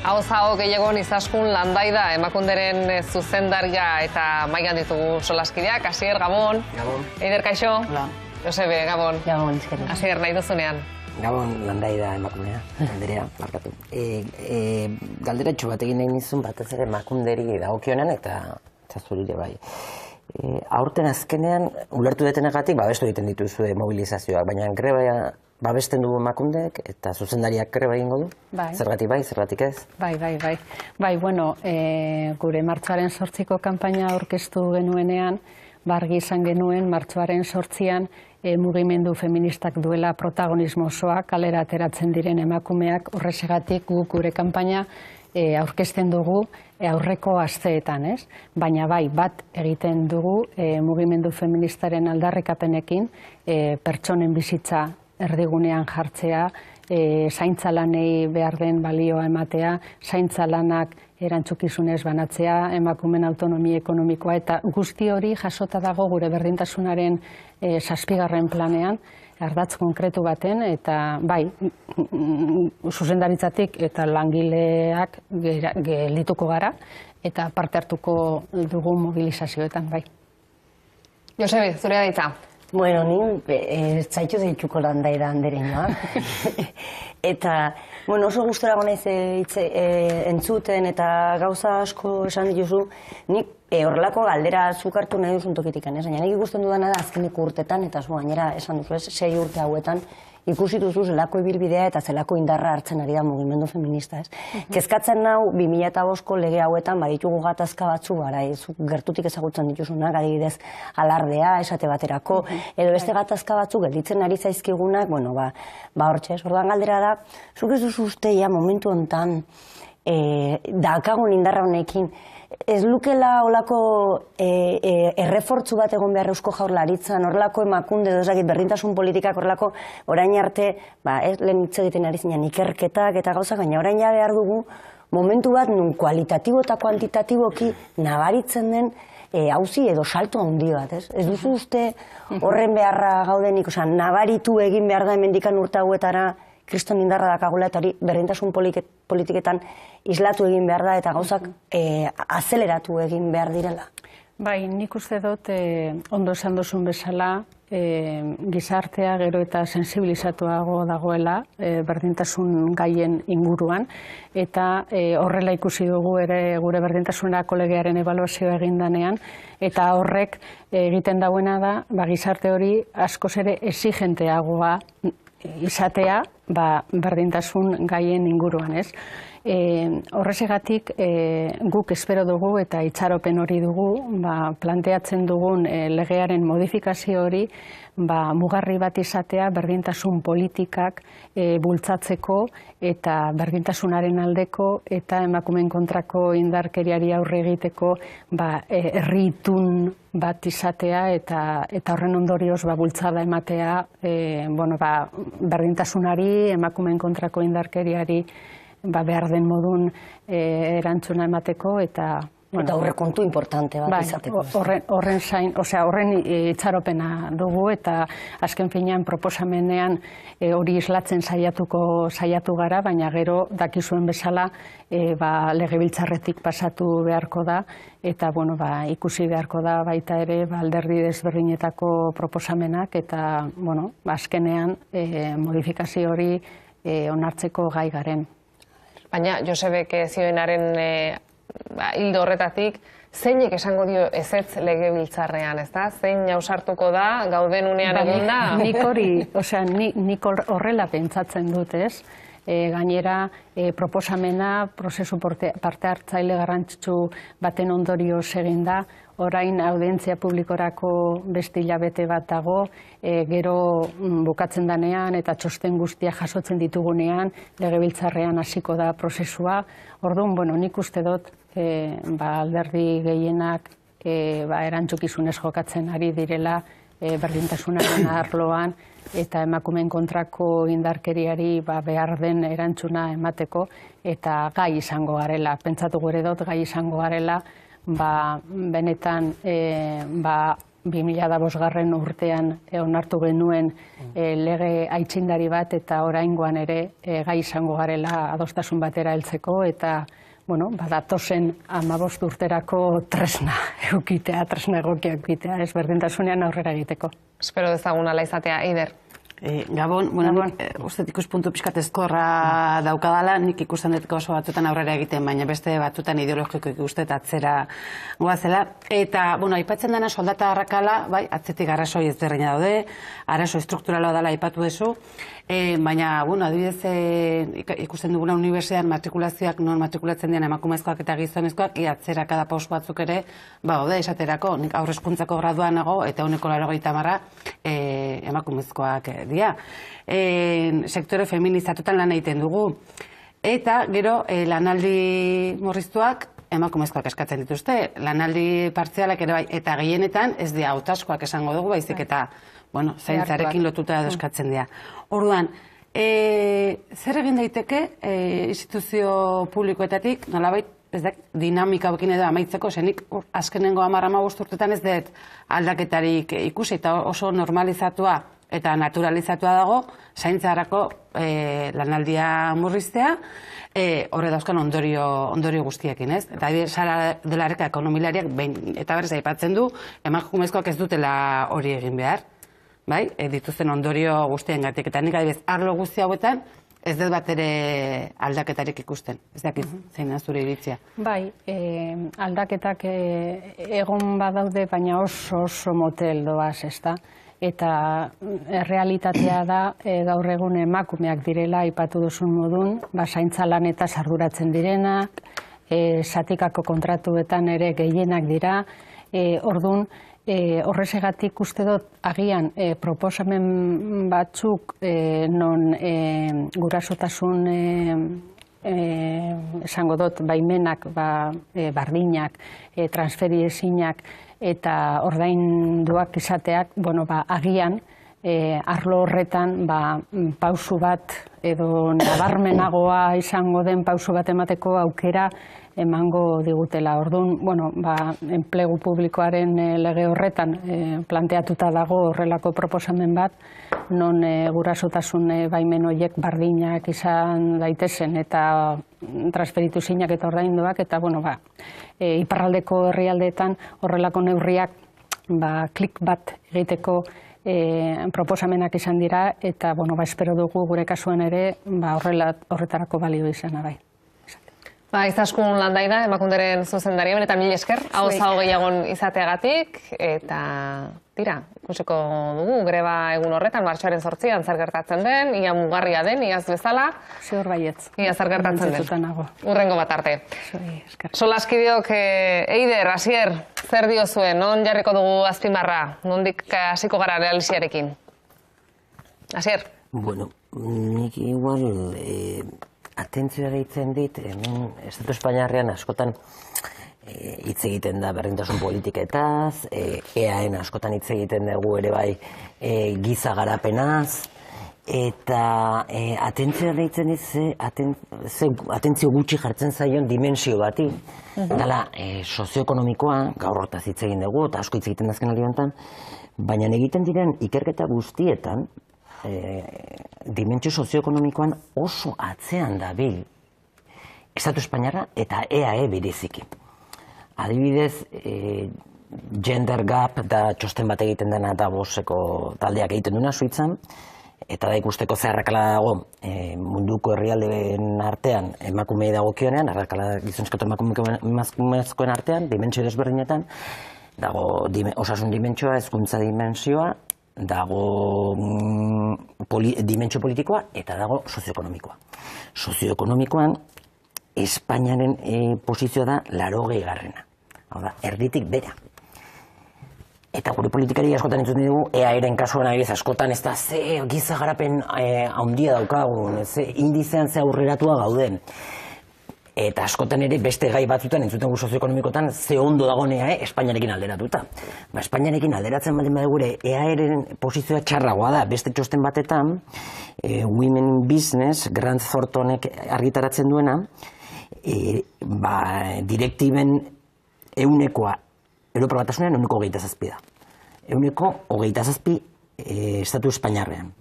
Hau gehiago izaskun Landaida emakunderen zuzendaria eta maigan ditugu solaskideak. Asier, Gabon. Gabon. Eider, kaixo. Hola. Josebe, Gabon. Gabon, izkerin. Asier, nahi duzunean. Gabon, Landaida emakundea, Anderea, markatu. Galderatxo bat egin nahi nizun batez ere emakunderi dagokionean eta zurire bai. Aurten azkenean, ulertu detenagatik, babestu egiten dituzue mobilizazioak, baina greba babesten dugu emakundek eta zuzendariak greba egingo du? Bai. Zergatik bai, zergatik ez? Bai, bueno, gure martxoaren 8ko kanpaina aurkeztu genuenean, argi izan genuen martxoaren 8an mugimendu feministak duela protagonismo osoa kalera ateratzen diren emakumeak, horrexegatik guk gure kanpaina aurkezten dugu aurreko asteetan, ez? Baina bai, bat egiten dugu mugimendu feministaren aldarrikapenekin pertsonen bizitza erdigunean jartzea, zaintza lanei behar den balioa ematea, zaintza lanak erantzukizunez banatzea, emakumeen autonomia ekonomikoa, eta guzti hori jasota dago gure berdintasunaren 7. planean, ardatz konkretu baten, eta bai, zuzendaritzatik eta langileak geldituko gara, eta parte hartuko dugu mobilizazioetan, bai. Josebe, zurea daitza. Bueno, ni zaitu deituko Landaida andereñoa. Eta, bueno, oso gustora gonaiz entzuten eta gauza asko esan dituzu, nik horrelako galdera zuk hartu nahi duzun tokitik, ez? Baina nik ikusten dudana da azkeneko urtetan, eta zu gainera esan duzu, 6 urte hauetan, ikusi duzu zelako ibilbidea eta zelako indarra hartzen ari da mugimendu feminista, ez? Kezkatzen nau 2005ko lege hauetan baditugu gatazka batzu, gertutik ezagutzen dituzunak, adibidez alardea, esate baterako, edo beste gatazka batzu gelditzen ari zaizkigunak, bueno, hortxe, orduan galdera da, zuk ez duzu uste ja momentu hontan daukagun indarra honekin, ez lukela olako errefortzu bat egon behar Eusko Jaurlaritzan, horrelako emakunde, berdintasun politikak horrelako orain arte, lehen hitz egiten ari zinean ikerketak eta gauzak, baina orain ja behar dugu momentu bat nun kualitatibo eta kuantitatiboki nabaritzen den auzi edo salto handi bat, ez? Ez duzu uste horren beharra gaudenik, nabaritu egin behar da hemendikan urte hauetara kriston indarra dakagula eta hori berdintasun politiketan islatu egin behar da eta gauzak azeleratu egin behar direla. Bai, nik uste dut ondo esan duzun bezala gizartea gero eta sensibilizatuago dagoela berdintasun gaien inguruan eta horrela ikusi dugu ere gure berdintasunerako legearen ebaluazioa egindanean eta horrek egiten dauena da gizarte hori askoz ere exigenteagoa izatea berdintasun gaien inguruan, ez? Horrexegatik guk espero dugu eta itxaropen hori dugu, planteatzen dugun legearen modifikazio hori mugarri bat izatea berdintasun politikak bultzatzeko eta berdintasunaren aldeko eta emakumeen kontrako indarkeriari aurre egiteko herri itun bat izatea eta horren ondorioz bultzada ematea berdintasunari, emakumeen kontrako indarkeriari behar den modun erantzuna emateko eta aurrekontu importante bat izateko. Horren itxaropena dugu eta azken finean proposamenean hori islatzen saiatu gara, baina gero dakizuen bezala legebiltzarretik pasatu beharko da eta ikusi beharko da baita ere alderdi desberdinetako proposamenak eta azkenean modifikazio hori onartzeko gai garen. Baina Josebek zioenaren hildo horretatik, zeinek esango dio ezetz legebiltzarrean, ez da? Zein ausartuko da, gauden unean eginda? Nik horrela pentsatzen dut, ez? Gainera, proposamena, prozesu parte hartzaile garrantzitsu baten ondorioz egin da, orain audientzia publikorako beste hilabete bat dago, gero bukatzen danean eta txosten guztiak jasotzen ditugunean, legebiltzarrean hasiko da prozesua. Orduan, nik uste dut alderdi gehienak erantzukizunez jokatzen ari direla berdintasunaren arloan eta emakumeen kontrako indarkeriari behar den erantzuna emateko eta gai izango garela, pentsatu gure dut gai izango garela benetan 2005 urtean onartu genuen lege aitzindari bat eta oraingoan ere gai izango garela adostasun batera heltzeko eta datozen 15 urterako tresna egitea, tresna egokia egitea, ez berdintasunean aurrera egiteko. Espero dezagun ala izatea, Eider. Gabon, uste ikuspuntu pixkat ezkorra daukadala, nik ikusten dut oso batzutan aurrera egiten, baina beste batzutan ideologiko ikuste eta atzera goazela. Eta, aipatzen dena soldata arrakala, atzetik arrazoi ezberdina daude, arazo estrukturala dela aipatu duzu, baina, adibidez, ikusten duguna unibertsitatean matrikulazioak non matrikulatzen dian emakumezkoak eta gizonezkoak, atzera kada paus batzuk ere, esaterako, nik aurrezkuntzako graduan nago eta 80% emakumezkoak dira. Sektore feminizatutan lan egiten dugu. Eta, gero, lanaldi murriztuak emakumezkoak eskatzen dituzte. Lanaldi partzialak ere bai, eta gehienetan ez dira hautazkoak esango dugu, baizik eta, zaintzarekin lotuta edo eskatzen dira. Orduan, zer egin daiteke instituzio publikoetatik, nolabait, dinamika bekin edo amaitzeko, zenik azkenengo 10-15 urtetan ez dut aldaketarik ikusi, eta oso normalizatua eta naturalizatua dago, zaintzarako lanaldia murriztea, horre dauzkan ondorio guztiekin, ez? Eta Sara de la Rica ekonomilariak, eta berez aipatzen du, emakumezkoak ez dutela hori egin behar, dituzten ondorio guztiengatik. Eta nik adibidez, arlo guzti hauetan, ez dut bat ere aldaketarik ikusten. Ez dakit, zein da zure iritzia? Aldaketak egon badaude, baina oso motel doaz, ez da? Eta realitatea da gaur egun emakumeak direla aipatu duzun modun, zaintza lanetaz arduratzen direnak, zatikako kontratuetan ere gehienak dira, ordun horrezegatik uste dut agian proposamen batzuk non gurasotasun esango dut baimenak, bardinak, transferiezinak eta ordainduak izateak, agian arlo horretan pausu bat edo nabarmenagoa izango den pausu bat emateko aukera emango digutela. Orduan, enplegu publikoaren lege horretan planteatuta dago horrelako proposamen bat, non gurasotasun baimen horiek bardinak izan daitezen eta transferitu zinak eta ordainduak, eta iparraldeko herrialdeetan horrelako neurriak klik bat egiteko proposamenak izan dira, eta espero dugu gure kasuan ere horretarako balio izana bai. Izaskun Landaida, Emakunderen zuzendaria, eta mil esker, hau gehiagon izateagatik, eta tira, ikusiko dugu, greba egun horretan, martxoaren 8an zer gertatzen den, ia mugarria den, iaz bezala. Ziur baietz. Ia zer gertatzen den. Urrengo bat arte. Solaskideok, Eider, Asier, zer diozuen, non jarriko dugu azpimarra, nondik hasiko gara realiziarekin? Asier? Nik igual atentzioa deitzen dit, hemen Estatu Espainiarrean askotan hitz egiten da berdintasun politiketaz, EAen askotan hitz egiten dugu ere bai giza garapenaz, eta atentzioa deitzen dit atentzio gutxi jartzen zaion dimensio bati, dela sozioekonomikoa, gaur hortaz hitz egin dugu, eta asko hitz egiten dazken aldi honetan, baina egiten diren ikerketa guztietan, dimentsio sozioekonomikoan oso atzean dabil Estatu Espainiarra eta EAE bereziki. Adibidez, gender gap da txosten bat egiten dena Davoseko taldeak egiten duna Suitzan, eta da ikusteko ze arrakala dago munduko herrialdeen artean emakumei dagokionean, arrakala gizonezko emakumezkoen artean, dimentsio desberdinetan, dago osasun dimentsioa, hezkuntza dimentsioa, dago dimentsio politikoa eta dago sozioekonomikoa. Sozioekonomikoan Espainiaren posizioa da 80garrena. Hau da, erditik bera. Eta gure politikari askotan entzuten dugu, EAEren kasuan adibidez askotan ez da ze giza garapen handia daukagun, ze indizean ze aurreratua gauden. Eta askotan ere beste gai batzutan entzuten gu sozioekonomikotan ze ondo dagonea Espainiarekin alderatuta. Espainiarekin alderatzen baldin badugu ere EAEren posizioa txarragoa da. Beste txosten batetan, Women in Business, Grant Thorntonek argitaratzen duena, direktiben eunekoa, Europar Batasunean 27 da. 27 estatu Espainiarrean.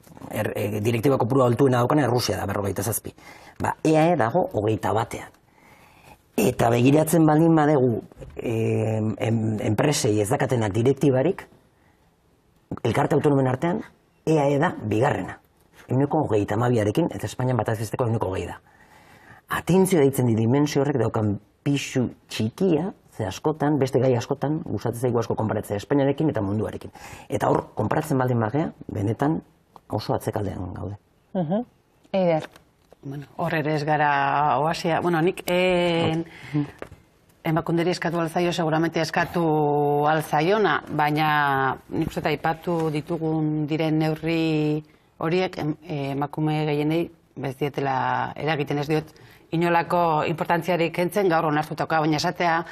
Direktiba kopuru altuena daukana Errusia da, 27. EAE dago 21. Eta begiratzen baldin badegu enpresei ez dakatenak direktibarik, elkarte autonomen artean, EAE da bigarrena. 22arekin, eta Espainian bataz besteko 20 da. Atentzio deitzen di dimensio horrek daukan pixu txikia, ze askotan, beste gai askotan, gustatzen zaigu asko konparatzea Espainiarekin eta munduarekin. Eta hor, konparatzen baldin bagea, benetan oso atzekaldean gaude. Eider. Hor ere ez gara oasia. Nik emakunderi eskatu alzaio, seguramente eskatu alzaiona, baina nik uste aipatu ditugun diren neurri horiek emakume gehienei bez dietela eragiten, ez diot inolako importantziarik kentzen gaur onartutako, baina esatea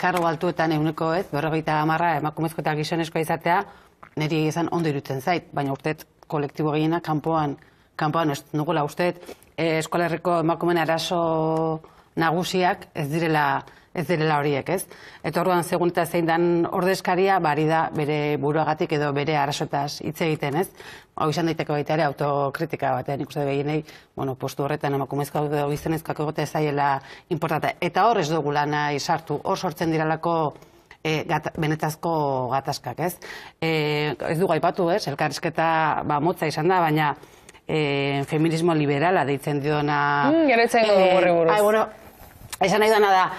kargo altuetan 50% emakumezko eta gizonezkoa izatea niri izan ondo irutzen zait, baina urtet kolektibo gehiena kanpoan ez nugula usteet Eskola Herriko emakumeen arazo nagusiak ez direla horiek, ez? Eta orduan segun eta zein dan ordezkaria bari da bere buruagatik edo bere arazoetaz hitz egiten, ez? Hau izan daiteke baita ere autokritika batean ikuste gehienei, postu horretan emakumezkoak edo gizonezkoak egotea zaiela inportata. Eta hor ez dugu lana sartu, hor sortzen diralako benetazko gatazkak, ez? Ez dugu aipatu, ez? Elkarrizketa motza izan da, baina feminismo liberala deitzen diona... Gero etzen horri buruz. Esan nahi dena da,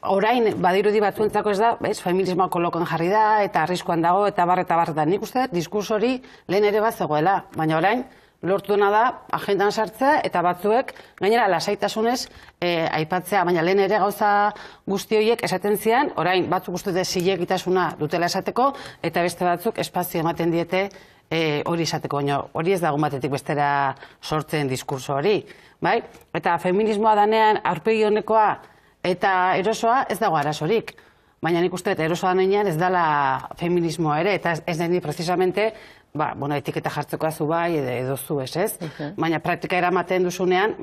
orain badirudi batzuentzako ez da, feminismoa kolokan jarri da, eta arriskuan dago, eta barreta. Nik uste, diskurso hori lehen ere bat zegoela, baina orain lortu dena da agendan sartzea, eta batzuek gainera lasaitasunez aipatzea, baina lehen ere gauza guzti horiek esaten zian, orain batzuk uste zilegitasuna dutela esateko, eta beste batzuk espazio ematen diete hori izateko, baina hori ez dago batetik bestera sortzen diskurso hori. Eta feminismoa danean aurpegi honekoa eta erosoa ez dago arazorik. Baina nik uste erosoa danean ez dela feminismoa ere, eta ez deni precisamente etiketa jartzeko azu bai edo zu ez. Baina praktika eramaten duzunean,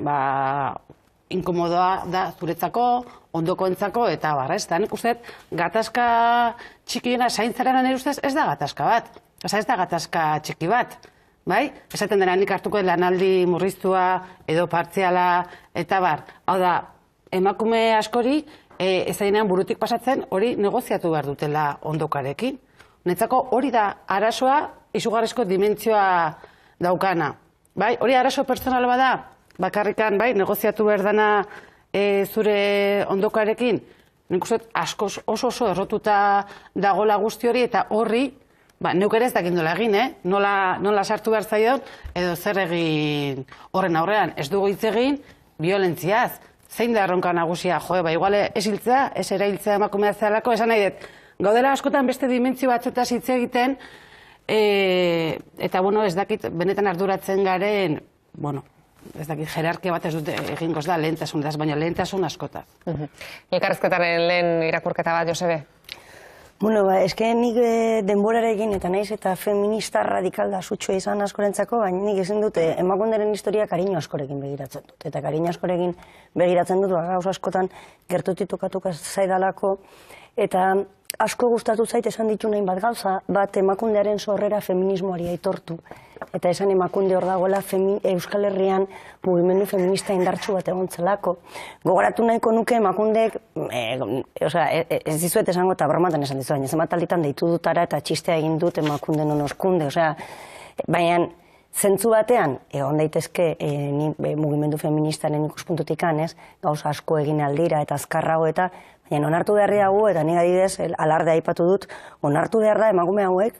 inkomodoa da zuretzako, ondokoentzako eta barra. Eta nik uste gatazka txikiena zaintzaren nire ustez ez da gatazka bat. Ez da gatazka txiki bat. Esaten dena nik hartuko lanaldi murriztua edo partziala eta bar. Hau da, emakume askori ez dainean burutik pasatzen hori negoziatu behar dutela ondokarekin. Netzako hori da arazoa izugarrizko dimentsioa daukana. Hori arazo pertsonal bada, bakarrikan negoziatu behar dana zure ondokarekin. Nik uste oso errotuta dagola guzti hori eta horri neuk ere ez dakit nola egin, nola sartu behar zaion, edo zer egin horren aurrean. Ez dugu hitz egin, violentziaz. Zein da erronka nagusia, iguale ez hiltzea, ez erailtzea emakumea zehalako, esan nahi dut. Gaudela askotan beste dimentsio batzuetaz hitz egiten, eta ez dakit benetan arduratzen garen, ez dakit jerarkia bat ez dute egingoz da lehentasunetaz, baina lehentasun askotaz. Elkarrizketaren lehen irakurketa bat, Josebe? Eske nik denborarekin eta naiz eta feminista radikal da sutxua izan askorentzako, baina nik ezin dut emakunderen historia kariño askorekin begiratzen dut. Eta kariño askorekin begiratzen dut, gauza askotan gertutik tokatuka zaidalako, eta asko gustatu zait esan ditu nahi bat gauza, bat emakundearen sorrera feminismoari aitortu. Eta esan emakunde hor dagoela Euskal Herrian mugimendu feminista indartsu bat egontzelako. Gogoratu nahiko nuke emakundek, ez dizuet esango eta bromatan esan dizu, baina zenbat alditan deitu dutara eta txistea egin dut emakunde nonoskunde. Baina zentzu batean, egon daitezke mugimendu feministaren ikuspuntutik anez, gauza asko egin aldira eta azkarrago eta baina onartu behar dago, eta nik adibidez, alarde aipatu dut, onartu behar da emakume hauek,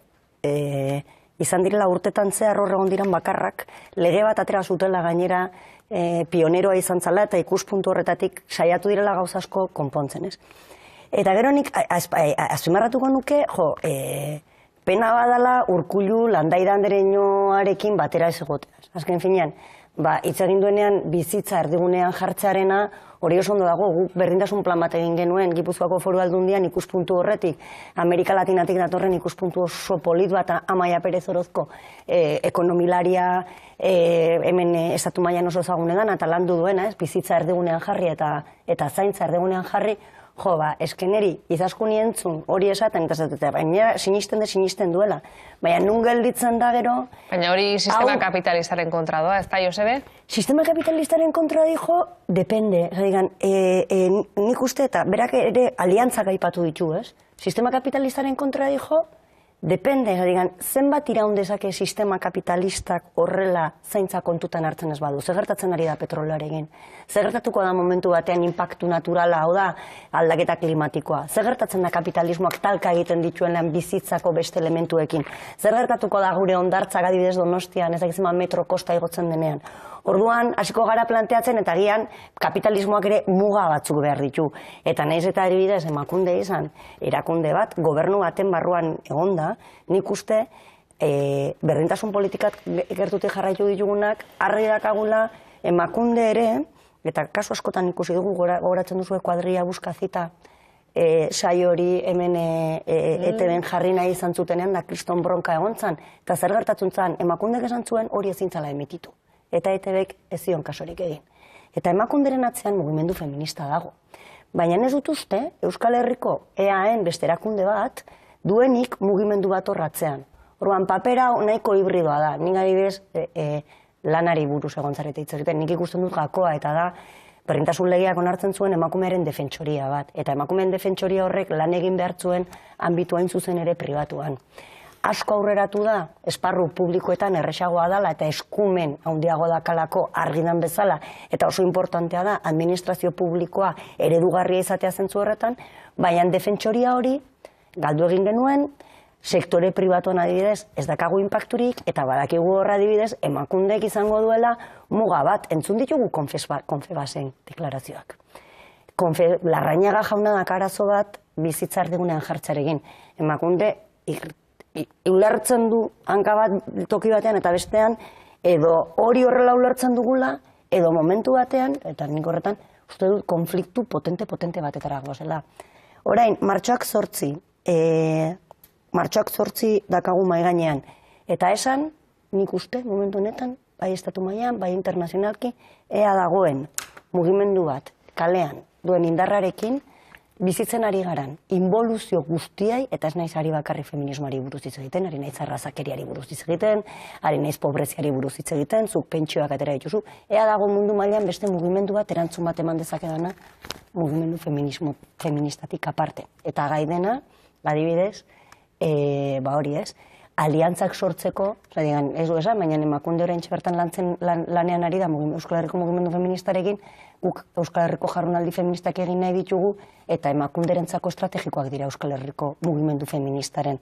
izan direla urtetan zehar hor egon diran bakarrak, lege bat atera zutela gainera pioneroa izan zala eta ikuspuntu horretatik saiatu direla gauza asko konpontzen, ez? Eta gero nik azpimarratuko nuke, pena badala Urkullu Landaida andereñoarekin batera ez egoteaz. Azken finean, hitz egin duenean bizitza erdigunean jartzearena hori oso ondo dago, guk berdintasun plan bat egin genuen Gipuzkoako Foru Aldundian ikuspuntu horretik, Amerika Latinatik datorren ikuspuntu oso polit bat Amaia Perez Orozko ekonomilaria hemen estatu mailan oso ezagunetan eta landu duena, bizitza erdigunean jarri eta zaintza erdigunean jarri, Jo, eskeneri, izaskun entzun hori esaten, eta zatetea, baina sinisten duela. Baina nun gelditzen da gero... Baina hori sistema kapitalistaren kontra doa, ez da, Josebe? Sistema kapitalistaren kontra dijo, depende. Nik uste eta berak ere aliantzak aipatu ditu, ez? Sistema kapitalistaren kontra dijo, depende, zenbat iraun dezake sistema kapitalistak horrela zaintza kontutan hartzen ez badu. Zer gertatzen ari da petrolarekin? Zer gertatuko da momentu batean inpaktu naturala, hau da aldaketa klimatikoa? Zer gertatzen da kapitalismoak talka egiten dituenean bizitzako beste elementuekin? Zer gertatuko da gure hondartzak adibidez Donostian, ez dakizema metro kosta igotzen denean? Orduan, hasiko gara planteatzen eta agian kapitalismoak ere muga batzuk behar ditu. Eta naiz eta adibidez Emakunde izan, erakunde bat, gobernu baten barruan egonda, nik uste berdintasun politikak gertutik jarraitu ditugunak, argi dakagula Emakunde ere, eta kasu askotan ikusi dugu, gogoratzen duzu kuadrilla buskazita, saio hori hemen ETB-en jarri nahi izan zutenean, da kriston bronka egontzan, eta zer gertatzen zen, Emakundek esan zuen hori ezin zela emititu. Eta ETB-ek ez zion kasorik egin. Eta Emakunderen atzean mugimendu feminista dago. Baina ez dut uste, Euskal Herriko EAen beste erakunde bat, duenik mugimendu bat horratzean. Orduan, papera nahiko hibridoa da. Nik adibidez, lanari buruz egon zarete hitz egiten. Nik ikusten dut gakoa eta da, berdintasun legeak onartzen zuen emakumearen defentsoria bat. Eta emakumeen defentsoria horrek lan egin behar zuen anbitu hain zuzen ere pribatuan. Asko aurreratu da, esparru publikoetan erresagoa dela eta eskumen handiago dakalako argidan bezala, eta oso importantea da, administrazio publikoa eredugarria izatea zentzu horretan, baina defentsoria hori, galdu egin genuen, sektore pribatuan adibidez ez dakagu inpakturik, eta badakigu horra adibidez, Emakundek izango duela muga bat, entzun ditugu Konfebasen deklarazioak. Larrañaga jauna dakarazo bat bizitzar digunean jartzarekin. Emakunde ulertzen du hanka bat toki batean eta bestean, edo hori horrela ulertzen dugula, edo momentu batean, eta nik horretan, uste dut konfliktu potente batetara goazela. Orain, martxoak 8 dakagu mahai gainean, eta esan, nik uste, momentu honetan, bai estatu mailan, bai internazionalki, ea dagoen mugimendu bat, kalean, duen indarrarekin, bizitzen ari garan, involuzio guztiai, eta ez naiz ari bakarri feminismoari buruz hitz egiten, ari naiz arrazakeriari buruz hitz egiten, ari naiz pobreziari buruz hitz egiten, zuk pentsioak atera dituzu, ea dago mundu mailan beste mugimendu bat erantzun bat eman dezakedana mugimendu feministatik aparte. Eta gai dena, adibidez, hori ez, aliantzak sortzeko, ez du esan, baina Emakunde oraintxe bertan lanean ari da Euskal Herriko mugimendu feministarekin, guk Euskal Herriko jardunaldi feministak egin nahi ditugu, eta Emakunderentzako estrategikoak dira Euskal Herriko mugimendu feministaren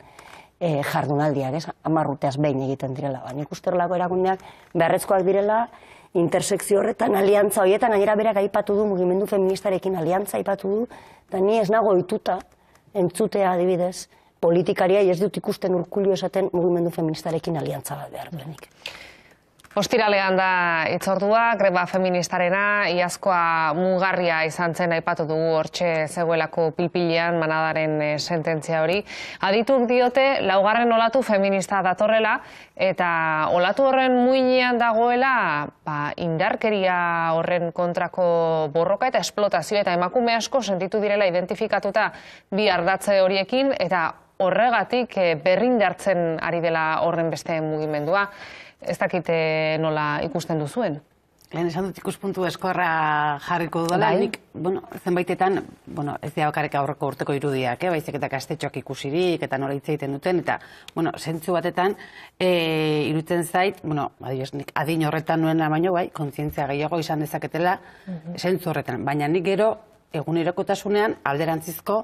jardunaldiak, ez? 10 urteaz behin egiten direla. Nik uste horrelako erakundeak beharrezkoak direla, intersekzio horretan, aliantza horietan, agira berak aipatu du mugimendu feministarekin aliantza aipatu du, eta ni ez nago ohituta entzutea adibidez, politikaria ez dut ikusten Urkullu esaten mugimendu feministarekin aliantza bat behar duenik. Ostiralean da itzordua, greba feministarena, iazkoa mugarria izan zen aipatu dugu hortxe zegoelako pilpilean manadaren sententzia hori. Adituk diote, 4. olatu feminista datorrela, eta olatu horren muinean dagoela indarkeria horren kontrako borroka eta esplotazio, eta emakume asko sentitu direla identifikatuta bi ardatze horiekin, eta horregatik berrindartzen ari dela horren beste mugimendua. Ez dakite nola ikusten duzuen? Lehen esan dut ikuspuntu eskorra jarriko dudala, nik, zenbaitetan, ez dira bakarrik aurreko urteko irudiak, baizik eta gaztetxoak ikusirik, eta nola hitz egiten duten, eta, zentzu batetan, iruditzen zait, adibidez, nik adin horretan nuena baino, bai, kontzientzia gehiago izan dezaketela, zentzu horretan, baina nik gero, egunerokotasunean, alderantzizko,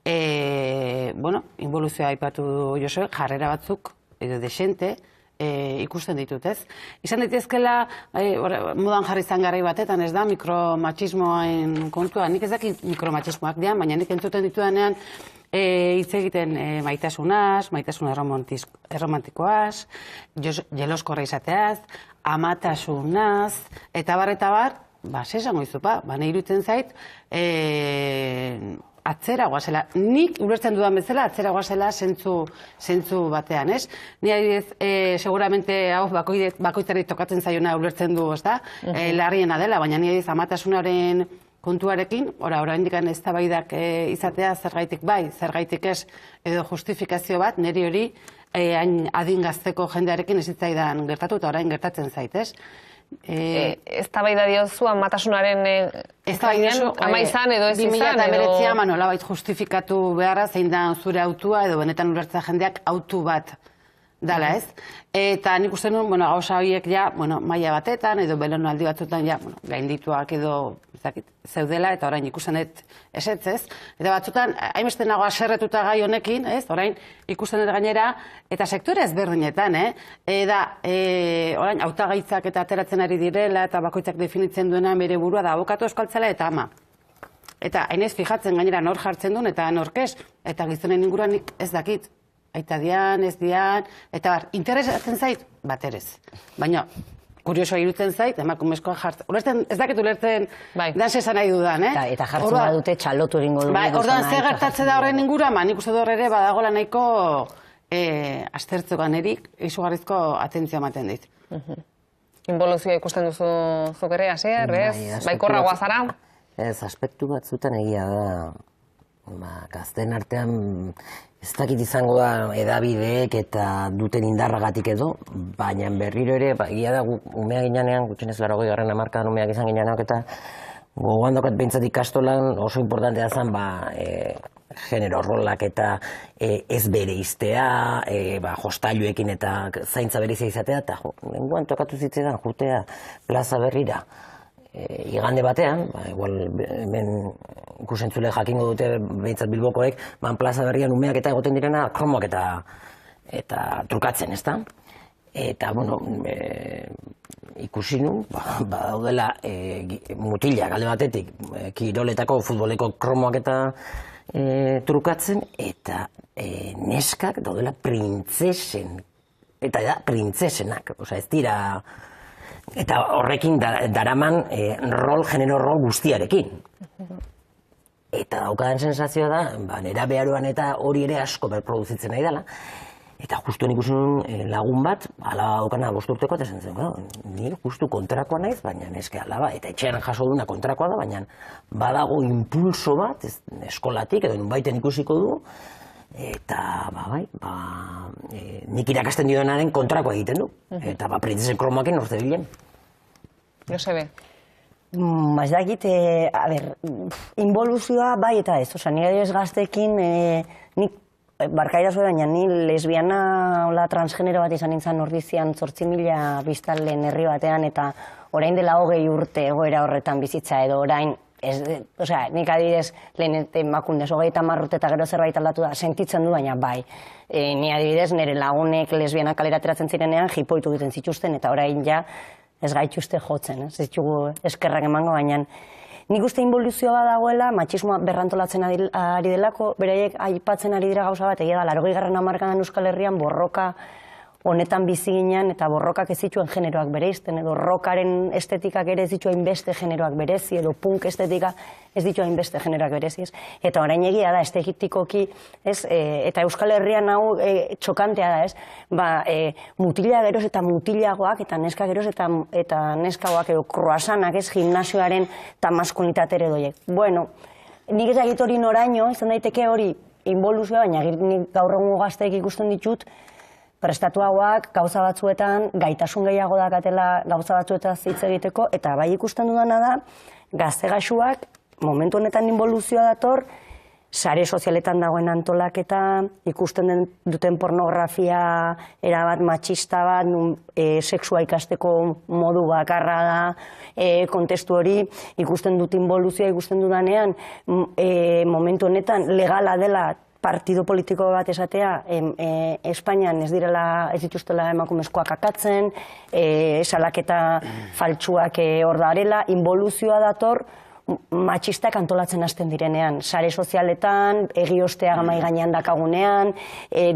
involuzioa aipatu Josue, jarrera batzuk, edo desente, ikusten ditut, ez? Izan daitezkela, modan jarri izan garai batetan, ez da, mikromatxismoen kontua. Nik ez dakit mikromachismoak dian, baina nik entzuten ditudanean hitz egiten maitasunaz, maitasun erromantikoaz, jeloskorra izateaz, amatasunaz, eta bar, sesango izu, nahi iruditzen zait, atzera guazela. Nik ulertzen dudan bezala atzera guazela zentzu batean, ez? Ni adibidez, seguramente hau bakoitzari tokatzen zaiona ulertzen du, ez da? Larriena dela, baina ni adibidez amatasunaren kontuarekin, oraindik eztabaidak izatea zergaitik bai, zergaitik ez, edo justifikazio bat, niri hori hain adin gazteko jendearekin ez zitzaidan gertatu, eta orain gertatzen zaitez. Eztabaida diozu amatasunaren ama izan edo ez izan? 2019 nolabait justifikatu beharra zein da zure autua edo benetan ulertza jendeak autu bat dala ez. Eta nik uste nuen, gauza horiek ja, maila batetan edo belaunaldi batzuetan ja, gaindituak edo zeudela eta orain ikusten dut esetzez. Eta batzutan, hainbeste nago aserretuta gai honekin, orain ikusten dut gainera, eta sektore ezberdinetan, eta orain hautagaitzak eta ateratzen ari direla eta bakoitzak definitzen duena bere burua da abokatu euskaltzela eta ama. Eta hainez fijatzen gainera nor jartzen duen eta norkez, eta gizonen inguruan ez dakit. Aita dian, ez dian, eta interesatzen zait, bat erez. Baina, kuriosoa irutzen zait, emakumezkoa jartzen. Ez dakit ulertzen dan sesan nahi dudan, Eta jartzen badute txalotu egingo du. Orduan, ze gertatze da horren inguruan, nik uste du horre badagoela nahiko aztertzokan erik, izugarrizko atentzioa ematen dit. Involuzioa ikusten duzu zuk ere, Asier, ez? Baikorragoa zara? Ez, aspektu batzutan egia da, gazten artean ez dakit izango da edabideek eta duten indarragatik edo, baina berriro ere, egia da umeak ginean, gutxenez 80. hamarkadan umeak izan gineanak eta gogoan dokat behintzat ikastolan oso importantea zen genero rolak eta ez bere iztea, jostailuekin eta zaintza berezia izatea, eta nengoan tokatu zitzaidan jutea plaza berrira. Igande batean, igual hemen ikusentzule jakingo dute behintzat Bilbokoek, plaza berrian umeak eta egoten direna kromoak eta trukatzen, ezta? Eta, ikusi nu, daudela mutilak alde batetik, kiroletako, futboleko kromoak eta trukatzen, eta neskak daudela printzesen, eta da, printzesenak, ez dira... Eta horrekin daraman genero rol guztiarekin. Eta daukadan sensazioa da, nera beharuan eta hori ere asko berproduzitzen nahi dela. Eta justu nik usun lagun bat, alaba daukana 5 urteko, eta zen nire justu kontrakoa naiz, baina neske alaba, eta etxean jaso duna kontrakoa da, baina badago impulso bat, eskolatik, edo nunbaiten ikusiko du, eta, nik irakasten dionaren kontrakoa egiten du. Eta, printzesen kromoakin norte bilen. Josebe? Ez dakit, involuzioa bai eta ez. Nire ez gaztekin, nik, barkairazu baina, ni lesbiana transgenero bat izan nintzen ordizian 8.000 biztanleen herri batean, eta orain dela 20 urte egoera horretan bizitza edo orain, nik adibidez, lehen emakundez, 30 urte eta gero zerbait aldatu da, sentitzen du, baina bai. Ni adibidez, nire lagunek lesbianak kalera ateratzen zirenean, jipoitu egiten zituzten, eta orain ja ez gaituzte jotzen, ez ditugu eskerrak emango, baina nik uste involuzioa dagoela, matxismoa berrantolatzen ari delako, beraiek aipatzen ari dira gauza bat, egia da, 80. hamarkadan Euskal Herrian borroka honetan bizi ginean, eta borrokak ez zituen generoak bereizten, edo rockaren estetikak ere ez zituen beste generoak berezi, edo punk estetika ez zituen beste generoak berezi, ez? Eta orain egia da, estetikoki, ez? Eta Euskal Herrian hau txokantea da, ez? Mutila geroz eta mutilagoak, eta neska geroz eta neskagoak, edo kroasanak, ez? Gimnasioaren eta maskulinitate doiek. Bueno, nik ez egit hori noraino, izan daiteke hori involuzioa, baina nik gaur egungo gazteek ikusten ditut, prestatuagoak gauza batzuetan, gaitasun gehiago dakatela gauza batzuetan hitz egiteko, eta bai ikusten dudana da, gazte gaxuak, momentu honetan involuzioa dator, sare sozialetan dagoen antolaketa, ikusten duten pornografia erabat matxista bat, sexua ikasteko modu bakarra da, kontestu hori, ikusten dut involuzioa ikusten dudanean, momentu honetan legala dela partido politiko bat esatea, Espainian ez dituztela emakumezkoak akatzen, salaketa faltsuak hor darela, involuzioa dator, matxistak antolatzen hasten direnean, sare sozialetan, egi ostea gamai gainean dakagunean,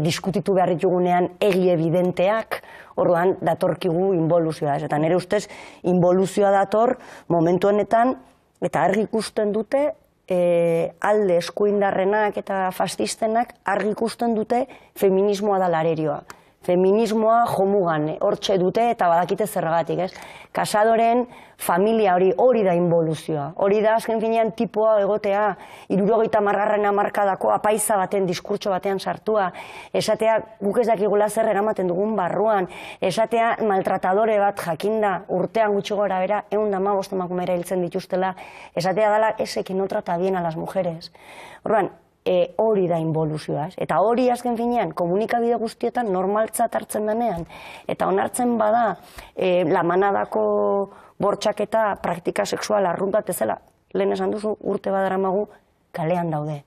diskutitu behar ditugunean egi evidenteak, orduan datorkigu involuzioa. Eta nire ustez, involuzioa dator momentu honetan, eta argi ikusten dute, alde eskuindarrenak eta fascistenak argi ikusten dute feminismoa da larerioa. Feminismoa jomugan, hortxe dute eta badakite zergatik, ez? Kasadoren familia hori da involuzioa. Hori da, azken finean, tipoa egotea, 70. hamarkadako apaiza baten, diskurtso batean sartua, esatea guk ez dakigula zer eramaten dugun barruan, esatea maltratadore bat jakinda urtean gutxi gora bera, 115 emakumera hiltzen dituztela, esatea dela ese que no trata bien a las mujeres. Orduan, hori da involuzioa, eta hori azken finean komunikabide guztietan normaltzat hartzen denean, eta onartzen bada lamanadako bortxaketa praktika sexuala arruntat ezela, lehen esan duzu urte badaramagu kalean daude,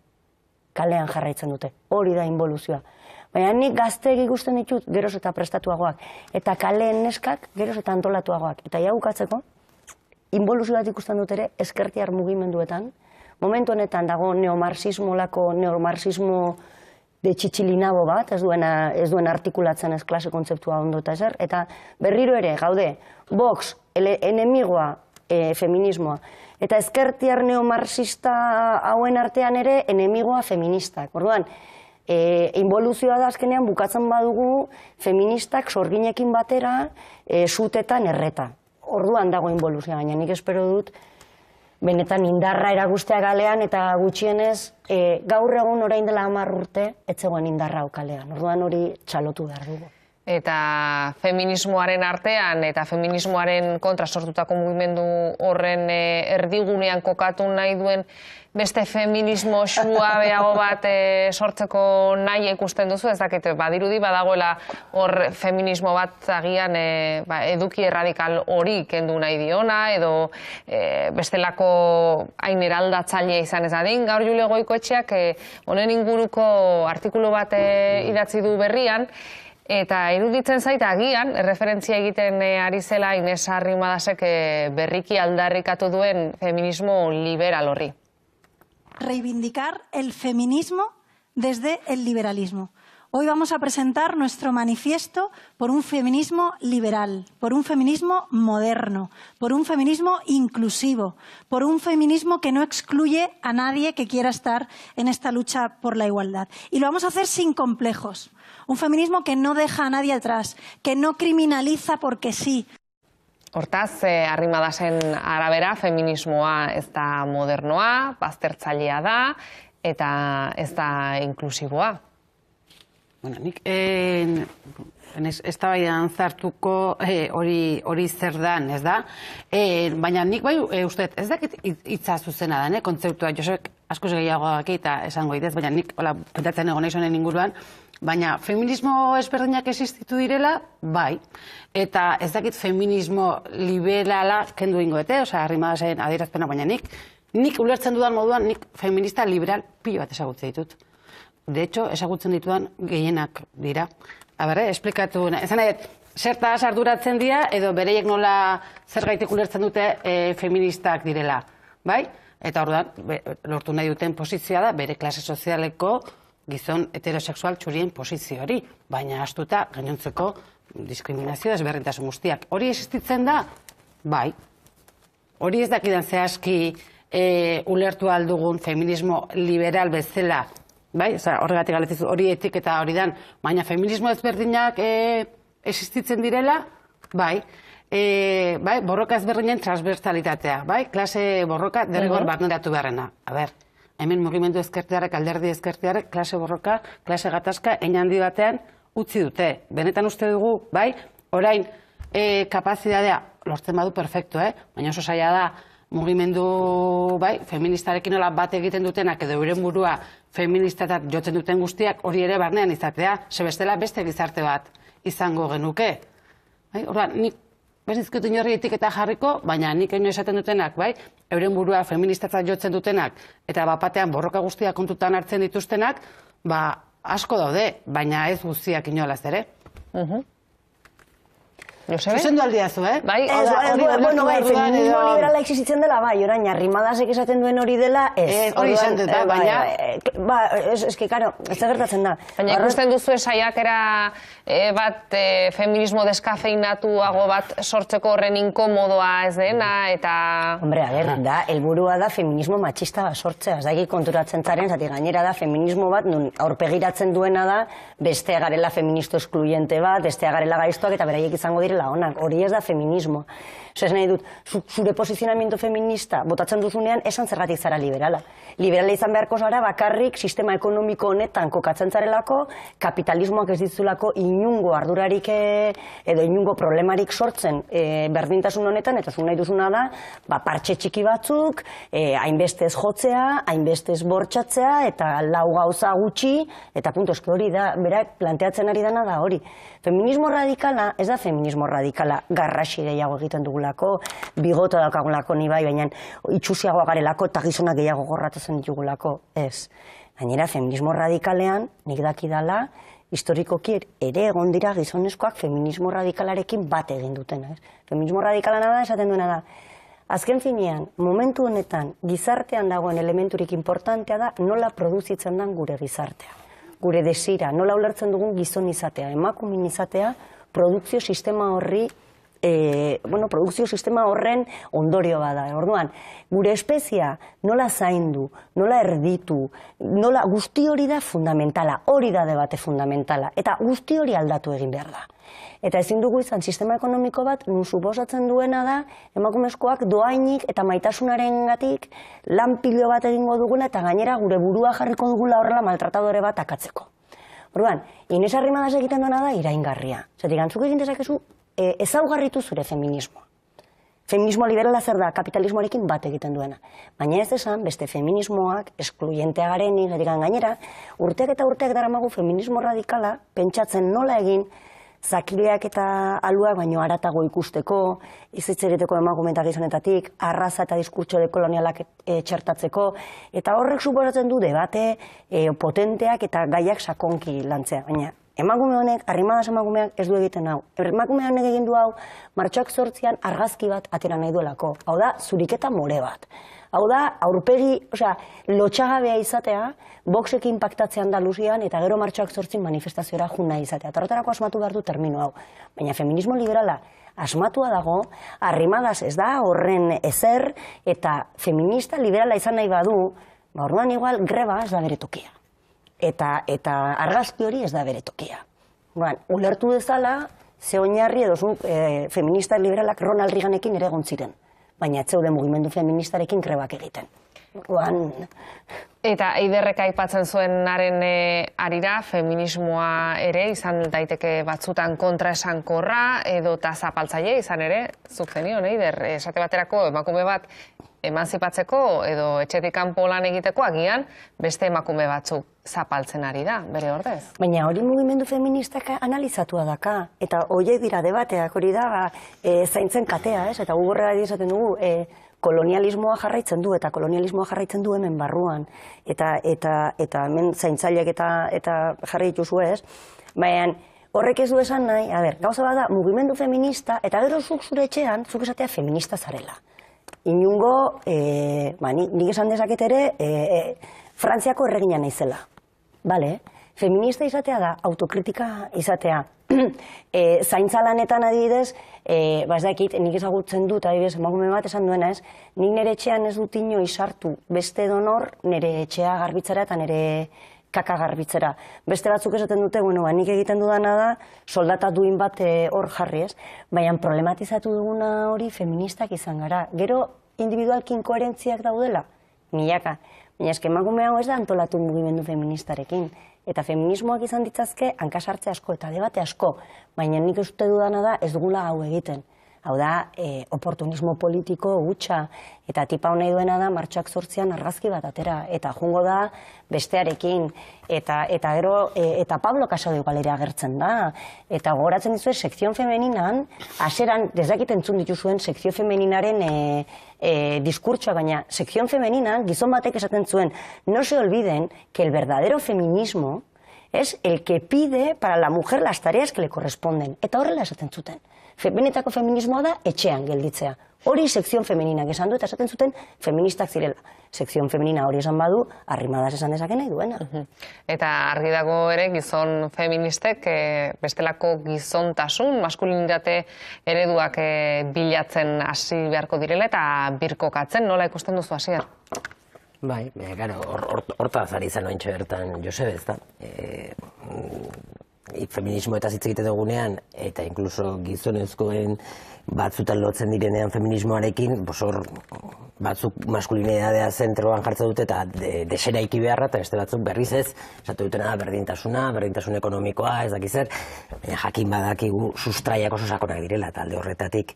kalean jarraitzen dute, hori da involuzioa. Baina nik gazteek ikusten ditut geroz eta prestatuagoak, eta kaleen neskak geroz eta antolatuagoak, eta bukatzeko, involuzio bat ikusten dut ere ezkertiar mugimenduetan. Momentu honetan dago neomarxismo de txitxilinabo bat, ez duen artikulatzen ez klase kontzeptua ondo eta ezer, eta berriro ere gaude, Vox, enemigoa feminismoa, eta ezkertiar neomarxista hauen artean ere enemigoa feministak. Orduan, involuzioa da azkenean bukatzen badugu feministak sorginekin batera sutetan erreta. Orduan dago involuzioa, baina nik espero dut benetan indarra erakustea galean eta gutxienez gaur egun orain dela 10 urte ez zegoen indarra kalean. Orduan hori txalotu behar dugu. Eta feminismoaren artean eta feminismoaren kontra sortutako mugimendu horren erdigunean kokatu nahi duen beste feminismo suabeago bat sortzeko nahi ikusten duzu, ez dakit, badirudi badagoela hor feminismo bat agian eduki erradikal hori kendu nahi diona, edo bestelako hain eraldatzailea izan ez adin. Gaur Julia Goikoetxeak honen inguruko artikulu bat idatzi du berrian, eta iruditzen zaita agian, referentzia egiten ari zela Ines Arrimadasek berriki aldarrikatu duen feminismo liberal horri. Reivindicar el feminismo desde el liberalismo. Hoy vamos a presentar nuestro manifiesto por un feminismo liberal, por un feminismo moderno, por un feminismo inclusivo, por un feminismo que no excluye a nadie que quiera estar en esta lucha por la igualdad. Y lo vamos a hacer sin complejos. Un feminismo que no deja a nadie atrás, que no criminaliza porque sí. Hortaz, Arrimadasen arabera, feminismoa ez da modernoa, baztertzailea da, eta ez da inklusiboa. Bueno, nik ez da baian zartuko hori zer dan, ez da? Baina nik bai uste, ez dakit hitza zuzena da, kontzeptua, Josek askoz gehiago daki eta esango idez, baina nik pentsatzen egon naizonen inguruan, baina feminismo ezberdinak existitu direla, bai. Eta ez dakit feminismo liberala kendu ingo osea, Arrimadasen adierazpena, baina nik ulertzen dudan moduan, nik feminista liberal pilo bat ezagutzen ditut. De hecho, ezagutzen ditudan gehienak dira. Esplikatu, ezan nahi, zertaz arduratzen dira, edo bereiek nola zergaitik ulertzen dute feministak direla, bai? Eta orduan, lortu nahi duten posizioa da, bere klase sozialeko gizon heterosexual txurien pozizio hori, baina astuta gainontzeko diskriminazio desberdintasun guztiak. Hori existitzen da? Bai. Hori ez dakidan zehazki ulertu aldugun feminismo liberal bezala, bai? Horregatik galetzizu hori etik eta hori dan, baina feminismo ezberdinak existitzen direla? Bai. Borroka ezberdinen transversalitatea, bai? Klase borroka derrigor barneratu beharrena. A ber, hemen mugimendu ezkertiarrek, alderdi ezkertiarrek, klase borroka, klase gatazka, handi batean utzi dute. Benetan uste dugu, bai, orain kapazitatea lortzen badu perfecto, baina oso zaila da mugimendu, bai, feministarekin nola bat egiten dutenak edo euren burua feministatat jotzen duten guztiak hori ere barnean izatea, bestela beste gizarte bat izango genuke. Orduan, nik berizkutu inorri etiketa jarriko, baina nik eno esaten dutenak, bai, euren burua feministatzat jotzen dutenak, eta bapatean borroka guztiak kontutan hartzen dituztenak, ba, asko daude, baina ez guztiak inolaz ere. Josebe? Zuzendu aldiazu, Bai, Bueno, feminismo liberala existitzen dela, bai, orain, Arrimadasek esaten duen hori dela, ez. Hori izan dut, baina... Ez que, karo, ez da gertatzen da. Baina ikusten duzu saiakera bat feminismo deskafeinatuago bat sortzeko horren inkomodoa ez dena, eta... Hombre, a ver, helburua da feminismo machista bat sortzea. Ez daki konturatzen zaren, zati gainera da feminismo bat, nun aurpegiratzen duena da, beste garela feministo eskluiente bat, beste garela gaiztoak, eta beraiek izango direla onak. Hori ez da feminismo. Ez nahi dut, zure posizionamiento feminista botatzen duzunean, esan zergatik zara liberala. Liberala izan beharko zara bakarrik sistema ekonomiko honetan kokatzen zarelako, kapitalismoak ez ditzulako inungo ardurarik edo inungo problemarik sortzen berdintasun honetan, eta zu nahi duzuna da, partxe txiki batzuk, hainbestez jotzea, hainbestez bortxatzea, eta lau gauza gutxi, eta punto, eski hori da, berak planteatzen ari dena da hori. Feminismo radikala, ez da feminismo radikala, garrasi gehiago egiten dugulako, bigota daukagulako ni bai, baina itxusiagoa garelako eta gizonak gehiago gorratatzen ditugulako, ez. Gainera, feminismo radikalean, nik dakidala, historikoki ere egon dira gizonezkoak feminismo radikalarekin bat egin dutena, ez. Feminismo radikalana da, esaten duena da, azken finean, momentu honetan, gizartean dagoen elementurik importantea da, nola produzitzen den gure gizartea. Gure desira, nola ulertzen dugun gizon izatea, emakumin izatea, produkzio sistema horren ondorio bada. Orduan, gure espezia nola zaindu, nola erditu, nola guzti hori da fundamentala, hori da debate fundamentala, eta guzti hori aldatu egin behar da. Eta ezin dugu izan sistema ekonomiko bat, nun suposatzen duena da, emakumezkoak doainik eta maitasunarengatik lan pilo bat egingo duguna, eta gainera gure burua jarriko dugula horrela maltratadore bat akatzeko. Orduan, Inés Arrimadas egiten duena da iraingarria. Zatik, antzuk egin dezakezu, ezaugarritu zure feminismoa. Feminismo liberala zer da, kapitalismoarekin bat egiten duena. Baina ez esan, beste feminismoak, eskluientea garenik, gainera, urteak eta urteak daramagu feminismo radikala, pentsatzen nola egin, zakileak eta aluak baino haratago ikusteko, izitzeriteko emakume eta gizonetatik, arraza eta diskurtso dekolonialak txertatzeko, eta horrek suposatzen du debate potenteak eta gaiak sakonki lantzea. Baina emakume honek, Arrimadas emakumeak ez du egiten hau. Emakume honek egin du hau, martxoak 8an argazki bat atera nahi duelako. Hau da, zuriketa more bat. Hau da, aurpegi, lotxagabea izatea, Voxekin paktatzea Andaluzian eta gero martxoak 8 manifestaziora jun nahi izatea. Tarotarako asmatu behar du termino hau. Baina feminismo liberala asmatua dago, Arrimadas ez da horren ezer, eta feminista liberala izan nahi badu, orduan igual greba ez da bere tokia. Eta argazki hori ez da bere tokia. Ulertu dezala, ze oinarri edo feminista liberalak Ronald Reaganekin ere egon ziren. Baina ez zeuden mugimendu feministarekin grebak egiten. Eta Eiderrek aipatzen zuenaren arira, feminismoa ere izan daiteke batzutan kontraesankorra edo zapaltzaile izan ere, zuk zenion, Eider, esate baterako emakume bat emanzipatzeko edo etxetik kanpo lan egiteko agian beste emakume batzuk zapaltzen ari da, bere ordez. Baina hori mugimendu feministak analizatua daka, eta horiek dira debateak, hori da zaintzen katea, ez? Eta gugorra esaten dugu, kolonialismoa jarraitzen du, eta kolonialismoa jarraitzen du hemen barruan, eta hemen zaintzaileak eta jarri dituzu ez, baina horrek ez du esan nahi, gauza bada, mugimendu feminista, eta gero zuk zure etxean, zuk esatea feminista zarela. Inungo, nik esan dezaket ere, Frantziako erregina naizela. Bale, feminista izatea da, autokritika izatea. Zaintza lanetan adibidez, ez dakit, nik ezagutzen dut, adibidez, emakume bat esan duena ez, nik nire etxean ez dut inoiz sartu beste donor nire etxea garbitzera eta nire kaka garbitzera. Beste batzuk esaten dute, nik egiten dudana da, soldata duin bat hor jarri ez, baina problematizatu duguna hori feministak izan gara. Gero individualkin koherentziak daudela, milaka. Baina eske emakume hau ez da antolatu mugimendu feministarekin. Eta feminismoak izan ditzazke hankasartze asko eta debate asko, baina nik uste dudana da ez dugula hau egiten. Hau da, oportunismo politiko gutxa, eta tipa honei duena da martxoak 8an argazki bat atera, eta jungo da bestearekin, eta gero, eta Pablo Casado igual ere agertzen da, eta gogoratzen dizue, sekzion femeninan, aseran, desdakit entzun dituzuen, sekzio femininaren diskurtsoa, baina sekzion femeninan, gizon batek esaten zuen, no se olviden que el verdadero feminismo es el que pide para la mujer las tareas que le corresponden, eta horrela esaten zuten. Benetako feminismoa da etxean gelditzea. Hori sekzion femeninak esan du, eta esaten zuten feministak zirela. Sekzion femenina hori esan badu, arrimadas esan dezake nahi duena. Eta argi dago ere gizon feministek bestelako gizontasun, maskulinitate ereduak bilatzen hasi beharko direla eta birkokatzen, nola ikusten duzu Asier? Bai, hortaz ari zen ointxo bertan Josebe, ez da? Feminismo eta hitz egiten dugunean, eta inkluso gizonezkoen batzutan lotzen direnean feminismoarekin, hor batzuk maskulinidadea zentroan jartzen dute eta deseraiki beharra, eta beste batzuk berriz ez, esatu dutena berdintasuna, berdintasun ekonomikoa, ez dakiz zer, jakin badakigu sustraiak oso sakonak direla, eta alde horretatik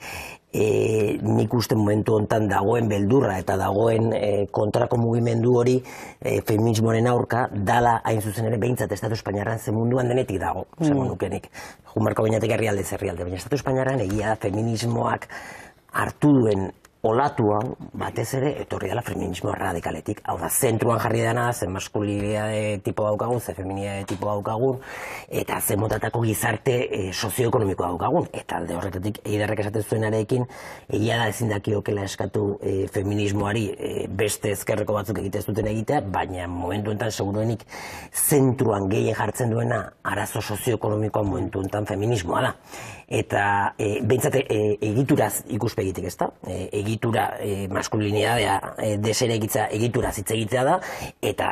nik uste momentu hontan dagoen beldurra eta dagoen kontrako mugimendu hori feminismoaren aurka dala hain zuzen ere behintzat Estatu Espainiarran ze munduan denetik dago, zengo nukenik. Jumarko bainatik herrialdez herrialde, baina Estatu Espainiarran egia feminismoak hartu duen olatua batez ere etorri dela feminismo radikaletik. Hau da, zentruan jarri dena, ze maskulinidade tipo daukagun, ze feminidade tipo daukagun, eta ze motatako gizarte sozioekonomikoa daukagun. Eta alde horretatik, eiderrek esaten zuenarekin, egia da ezin dakiokela eskatu feminismoari beste ezkerreko batzuk egite ez duten egitea, baina momentu enten seguruenik zentruan gehien jartzen duena arazo sozioekonomikoa momentu enten feminismoa da. Eta behintzat egituraz ikuspegitik, ez da? Egitura maskulinidadea deseregitza egituraz hitz egitea da, eta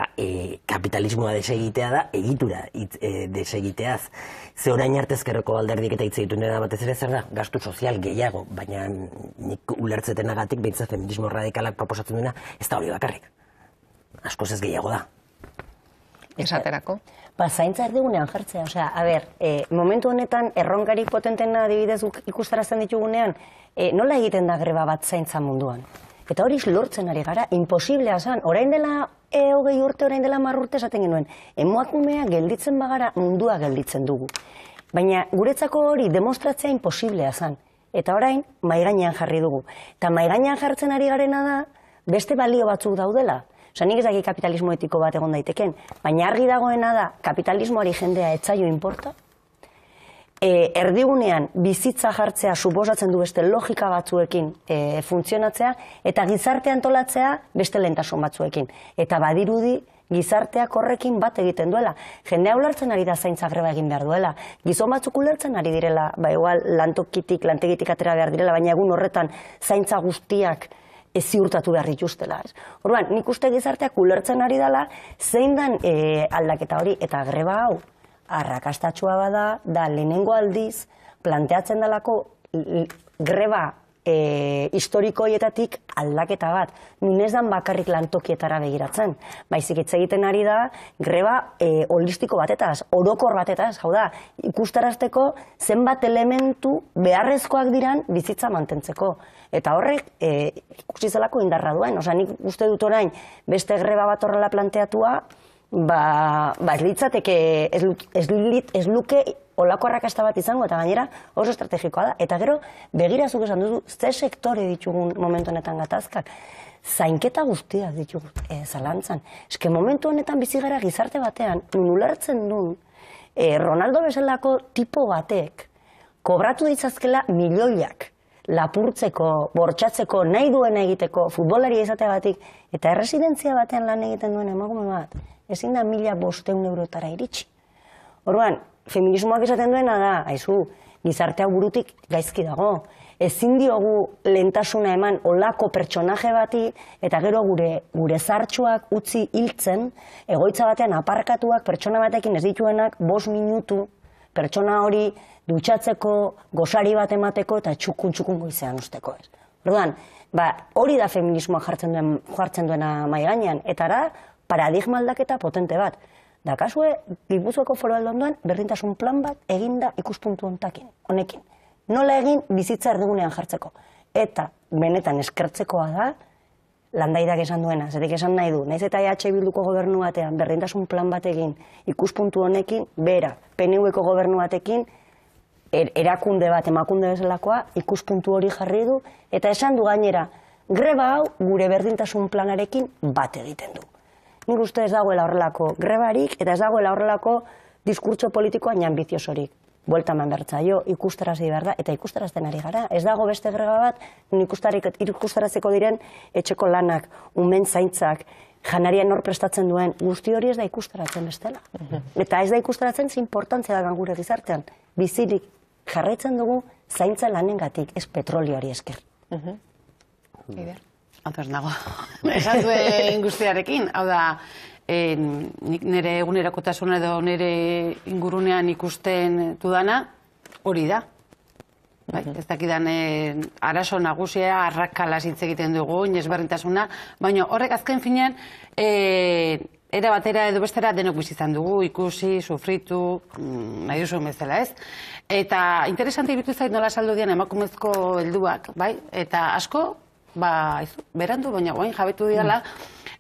kapitalismoa desegitea da egitura desegiteaz. Ze orain arte ezkerreko alderdik eta hitz egituen dena batez ere zer da? Gastu sozial gehiago, baina nik ulertzetenagatik behintzat feminismo radikalak proposatzen duena ez da hori bakarrik. Askoz ez gehiago da. Esaterako? Zaintza erdigunean jartzea, osea, momentu honetan erronkari potentena adibidez ikustarazten ditugunean, nola egiten da greba bat zaintza munduan? Eta hori lortzen ari gara, imposiblea zan, orain dela 20 urte, orain dela 10 urte esaten genuen, emakumea gelditzen bagara mundua gelditzen dugu. Baina guretzako hori demostratzea imposiblea zan, eta orain maigainean jarri dugu. Eta maigainean jartzen ari garena da, beste balio batzuk daudela. Osa, nik ez daki kapitalismo etiko bat egon daiteken, baina argi dagoena da, kapitalismoari jendea etzaio inporta, erdigunean bizitza jartzea suposatzen du beste logika batzuekin funtzionatzea, eta gizartea antolatzea beste lehentasun batzuekin. Eta badirudi gizarteak horrekin bat egiten duela. Jendea ulertzen ari da zaintza greba egin behar duela. Gizon batzuk ulertzen ari direla, igual lantegitik atera behar direla, baina egun horretan zaintza guztiak ez ziurtatu behar dituztela. Orduan, nik uste gizarteak ulertzen ari dela, zein den aldaketa hori, eta greba hau, arrakastatxua bada, da lehenengo aldiz, planteatzen delako greba historikoietatik aldaketa bat. Nunez dan bakarrik lantokietara begiratzen. Baizik hitz egiten ari da, greba holistiko batetaz, orokor batetaz, hau da, ikustarazteko zenbat elementu beharrezkoak diran bizitza mantentzeko. Eta horrek ikusi zelako indarra duen. Osa, nik uste dut orain beste greba bat horrela planteatua, ez litzateke, ez luke olako arrakasta bat izango, eta gainera oso estrategikoa da. Eta gero, begirazuk esan duzu, ze sektore ditugun momentu honetan gatazkak, zainketa guztiak ditugu zalantzan. Eske momentu honetan bizi gara gizarte batean, ulertzen duen, Ronaldo bezalako tipo batek, kobratu ditzazkela milioiak, lapurtzeko, bortxatzeko, nahi duena egiteko, futbolari izateagatik, eta erresidentzia batean lan egiten duen emakume bat, ezin da 1.500 eurotara iritsi. Orduan, feminismoak esaten duena da, haizu, gizartea burutik gaizki dago. Ezin diogu lehentasuna eman olako pertsonaje bati, eta gero gure zartxuak utzi hiltzen, egoitza batean aparkatuak pertsona batekin ez dituenak 5 minutu, pertsona hori dutxatzeko, gosari bat emateko eta txukun goizean usteko ez. Orduan, hori da feminismoa jartzen duena maigainean, eta da paradigma aldaketa potente bat. Da kasue, Gipuzkoako Foru Aldundian berdintasun plan bat eginda ikuspuntu honekin. Nola egin bizitza erdigunean jartzeko. Eta benetan eskertzekoa da, Landaidak esan duena, zetik esan nahi du, nahiz eta EH Bilduko gobernu batean berdintasun plan bat egin ikuspuntu honekin, bera, PNV-ko gobernu batekin, erakunde bat, emakunde bezalakoa, ikuspuntu hori jarri du, eta esan du gainera, greba hau gure berdintasun planarekin bat egiten du. Nik uste ez dagoela horrelako grebarik, eta ez dagoela horrelako diskurtso politikoa ambiziosorik. buelta eman bertzaio, ikustarazi behar da, eta ikustarazten ari gara. Ez dago beste greba bat, ikustaraziko diren etxeko lanak, umen zaintzak, janarian nor prestatzen duen, guzti hori ez da ikustaratzen bestela. Eta ez da ikustaratzen ze importantzia da gure gizartean. Bizirik jarraitzen dugu zaintza lanengatik, ez petrolioari esker. Atos nago. Esan duen guztiarekin, hau da, nik nire egunerakotasuna edo nire ingurunean ikusten dudana, hori da. Ez dakidan arazo nagusia, arrakalaz hitz egiten dugu, ezberdintasuna, baina horrek azken finean, era batera edo bestera denok bizi izan dugu, ikusi, sufritu, nahi duzu bezala, ez? Eta interesante irutu zait nola saldu dian emakumezko helduak, bai? Eta asko, berandu, baina guain jabetu diala,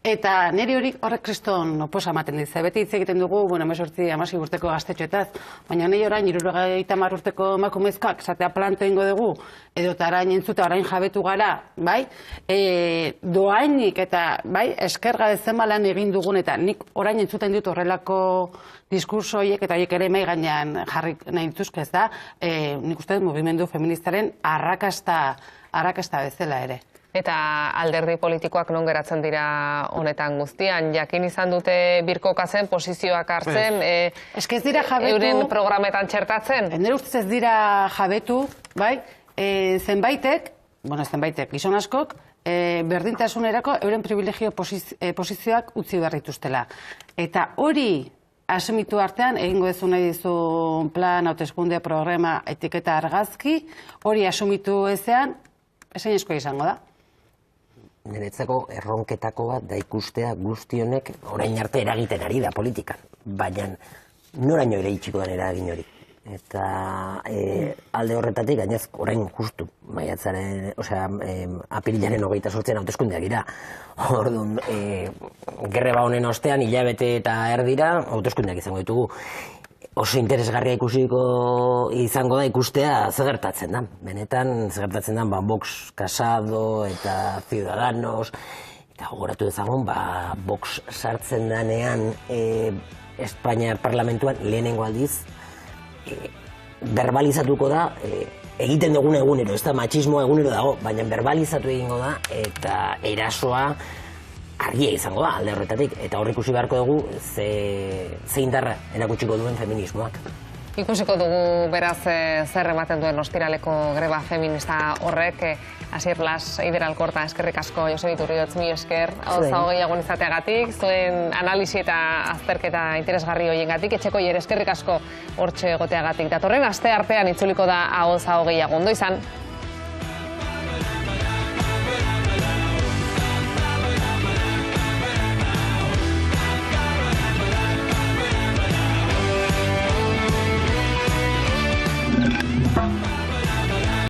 eta niri hori horrek kriston oposa ematen dit. Beti hitz egiten dugu, 18-16 urteko gaztetxoetaz, baina nahi orain 70 urteko emakumezkoak esatea planto ingo dugu, edo orain entzuta orain jabetu gara, bai? Doainik eta bai, eskerga dezen balan egin dugun, eta nik orain entzuten dut horrelako diskurso horiek eta horiek ere mai gainean jarri nahi dituzke, ez da? Nik uste mugimendu feministaren arrakasta bezala ere. Eta alderdi politikoak non geratzen dira honetan guztian, jakin izan dute birkokatzen, posizioak hartzen, ez dira jabetu, euren programetan txertatzen? Nire ustez ez dira jabetu, bai, zenbaitek, gizon askok, berdintasunerako euren privilegio posizioak utzi behar dituztela. Eta hori asumitu artean, egingo ez nahi dizu plan, hauteskunde, programa, etiketa argazki, hori asumitu ezean, esain eskoa izango da. Niretzako erronketako bat da ikustea guzti honek orain arte eragiten ari da politikan, baina noraino ere itxiko den eragin hori. Eta alde horretatik, gainez, orain justu, maiatzaren, apirilaren 28 hauteskundeak dira. Orduan, greba honen ostean, hilabete eta erdira, hauteskundeak izango ditugu. Oso interesgarria ikusiko izango da ikustea zer gertatzen da. Benetan, zer gertatzen da, Vox, Casado eta Ciudadanos, eta gogoratu dezagun, Vox sartzen danean Espainiar parlamentuan lehenengo aldiz, verbalizatuko da, egiten dugun egunero, ez da matxismoa egunero dago, baina verbalizatu egingo da, eta erasoa argia izango da alde horretatik, eta hor ikusi beharko dugu ze indarra erakutsiko duen feminismoak. Ikusiko dugu beraz zer ematen duen ostiraleko greba feminista horrek, Asier Blas, Eider Alkorta, eskerrik asko, Joseba Iturriotz, mi esker, hauza gehiago izateagatik, zuen analisi eta azterketa interesgarri horiengatik, etxeko eskerrik asko hortxe egoteagatik. Datorren aste artean itzuliko da hauza gehiago, ondo izan.